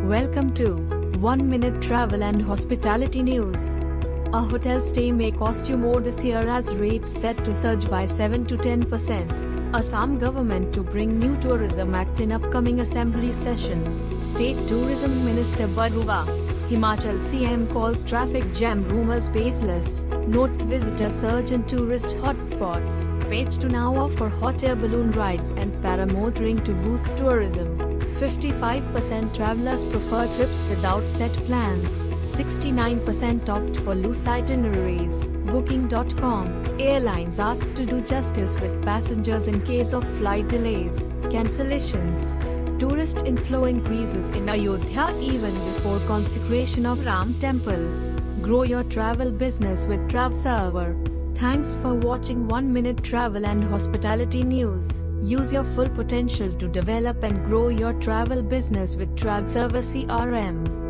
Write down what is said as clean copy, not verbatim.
Welcome to 1 Minute Travel and Hospitality News. A hotel stay may cost you more this year as rates set to surge by 7 to 10%. Assam government to bring new tourism act in upcoming assembly session. State Tourism Minister Baruwa. Himachal CM calls traffic jam rumors baseless. Notes visitor surge in tourist hotspots. Page to now offer hot air balloon rides and paramotoring to boost tourism. 55% travelers prefer trips without set plans. 69% opt for loose itineraries. Booking.com. Airlines asked to do justice with passengers in case of flight delays. Cancellations. Tourist inflow increases in Ayodhya even before consecration of Ram Temple. Grow your travel business with TravServer. Thanks for watching 1 Minute Travel and Hospitality News. Use your full potential to develop and grow your travel business with TravServer CRM.